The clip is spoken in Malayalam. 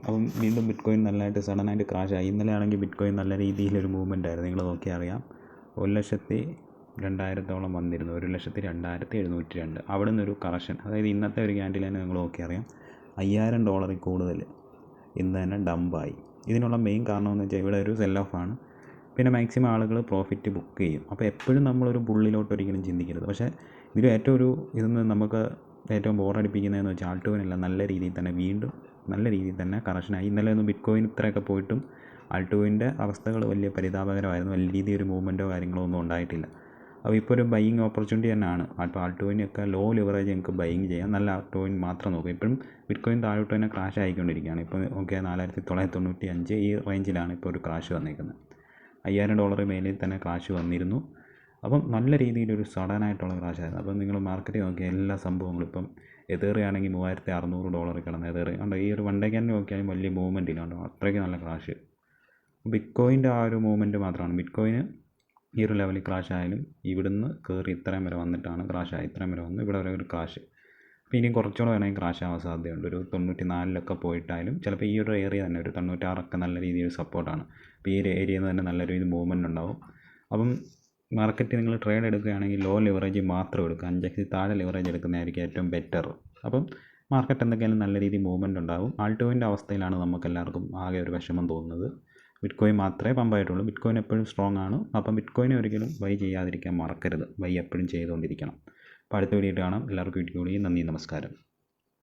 അപ്പം വീണ്ടും ബിറ്റ് കോയിൻ നല്ലതായിട്ട് സഡനായിട്ട് ക്രാഷായി. ഇന്നലെ ആണെങ്കിൽ ബിറ്റ് കോയിൻ നല്ല രീതിയിലൊരു മൂവ്മെൻ്റ് ആയിരുന്നു. നിങ്ങൾ നോക്കിയാൽ അറിയാം. 1,02,000 വന്നിരുന്നു. 1,02,702. അവിടെ നിന്നൊരു കറക്ഷൻ, അതായത് ഇന്നത്തെ ഒരു ക്യാൻഡിൽ തന്നെ നിങ്ങൾ നോക്കിയാൽ അറിയാം, $5,000 കൂടുതൽ ഇന്ന് തന്നെ ഡംപായി. ഇതിനുള്ള മെയിൻ കാരണമെന്ന് വെച്ചാൽ ഇവിടെ ഒരു സെൽ ഓഫ് ആണ്. പിന്നെ മാക്സിമം ആളുകൾ പ്രോഫിറ്റ് ബുക്ക് ചെയ്യും. അപ്പോൾ എപ്പോഴും നമ്മളൊരു ബുള്ളിലോട്ട് ഒരിക്കലും ചിന്തിക്കരുത്. പക്ഷേ ഇതിൽ ഇതൊന്ന് നമുക്ക് ഏറ്റവും ബോറടിപ്പിക്കുന്നതെന്ന് വെച്ചാൽ ആൾട്ടോയിനല്ല, നല്ല രീതിയിൽ തന്നെ വീണ്ടും നല്ല രീതിയിൽ തന്നെ കറക്ഷനായി. ഇന്നലെ ഒന്നും ബിറ്റ് കോയിൻ ഇത്രയൊക്കെ പോയിട്ടും ആൾട്ടോയിൻ്റെ അവസ്ഥകൾ വലിയ പരിതാപകരമായിരുന്നു. വലിയ രീതിയിൽ ഒരു മൂവ്മെൻറ്റോ കാര്യങ്ങളോ ഒന്നും ഉണ്ടായിട്ടില്ല. അപ്പോൾ ഇപ്പോൾ ഒരു ബൈയിങ് ഓപ്പർച്യൂണിറ്റി തന്നെയാണ്. അപ്പോൾ ആൾട്ടോയിനൊക്കെ ലോ ലിവറേജ് നിങ്ങൾക്ക് ബൈയിങ് ചെയ്യാം. നല്ല ആൾട്ടോയിൻ മാത്രം നോക്കുക. ഇപ്പോഴും ബിറ്റ് കോയിൻ താഴോട്ട് തന്നെ ക്രാഷ് ആയിക്കൊണ്ടിരിക്കുകയാണ്. ഇപ്പോൾ ഓക്കെ, 4,995 ഈ റേഞ്ചിലാണ് ഇപ്പോൾ ഒരു ക്രാഷ് വന്നിരിക്കുന്നത്. $5,000 മേലിൽ തന്നെ ക്രാഷ് വന്നിരുന്നു. അപ്പം നല്ല രീതിയിലൊരു സഡനായിട്ടുള്ള ക്രാഷായിരുന്നു. അപ്പം നിങ്ങൾ മാർക്കറ്റ് നോക്കിയ എല്ലാ സംഭവങ്ങളും ഇപ്പം എതേറിയാണെങ്കിൽ $3,600 കിടന്ന് എതേറി കണ്ടോ. ഈ ഒരു 1 ഡേ ക്യാൻഡിൽ നോക്കിയാലും വലിയ മൂവ്മെൻറ്റ് ഇല്ല, കണ്ടോ, അത്രയ്ക്ക് നല്ല ക്രാഷ്. ബിറ്റ് കോയിൻ്റെ ആ ഒരു മൂവ്മെൻറ്റ് മാത്രമാണ്. ബിറ്റ് കോയിന് ഈ ഒരു ലെവലിൽ ക്രാഷ് ആയാലും ഇവിടുന്ന് കയറി ഇത്രയും വരെ വന്നിട്ടാണ് ക്രാഷായി. ഇത്രയും വരെ വന്ന് ഇവിടെ വരെ ഒരു ക്രാഷ്. അപ്പോൾ ഇനിയും കുറച്ചുകൂടെ വേണമെങ്കിൽ ക്രാഷ് ആവാൻ സാധ്യതയുണ്ട്. ഒരു 94 പോയിട്ടായാലും ചിലപ്പോൾ ഈ ഒരു ഏരിയ തന്നെ ഒരു 96 നല്ല രീതിയിൽ സപ്പോർട്ടാണ്. അപ്പോൾ ഈ ഒരു ഏരിയയിൽ നിന്ന് തന്നെ നല്ല രീതിയിൽ മൂവ്മെൻറ്റ് ഉണ്ടാവും. അപ്പം മാർക്കറ്റ് നിങ്ങൾ ട്രേഡ് എടുക്കുകയാണെങ്കിൽ ലോ ലിവറേജ് മാത്രം എടുക്കുക. 5x താഴെ ലിവറേജ് എടുക്കുന്നതായിരിക്കും ഏറ്റവും ബെറ്റർ. അപ്പം മാർക്കറ്റ് എന്തൊക്കെയാലും നല്ല രീതിയിൽ മൂവ്മെൻറ്റ് ഉണ്ടാവും. ആൾട്ടോയിൻ്റെ അവസ്ഥയിലാണ് നമുക്കെല്ലാവർക്കും ആകെ ഒരു വിഷമം തോന്നുന്നത്. ബിറ്റ് കോയിൻ മാത്രമേ പമ്പായിട്ടുള്ളൂ. ബിറ്റ് കോയിൻ എപ്പോഴും സ്ട്രോങ് ആണ്. അപ്പം ബിറ്റ് കോയിനെ ഒരിക്കലും ബൈ ചെയ്യാതിരിക്കാൻ മറക്കരുത്. ബൈ എപ്പോഴും ചെയ്തുകൊണ്ടിരിക്കണം. അപ്പോൾ അടുത്ത വീഡിയോ കാണാം. എല്ലാവർക്കും വീഡിയോ നന്ദി, നമസ്കാരം.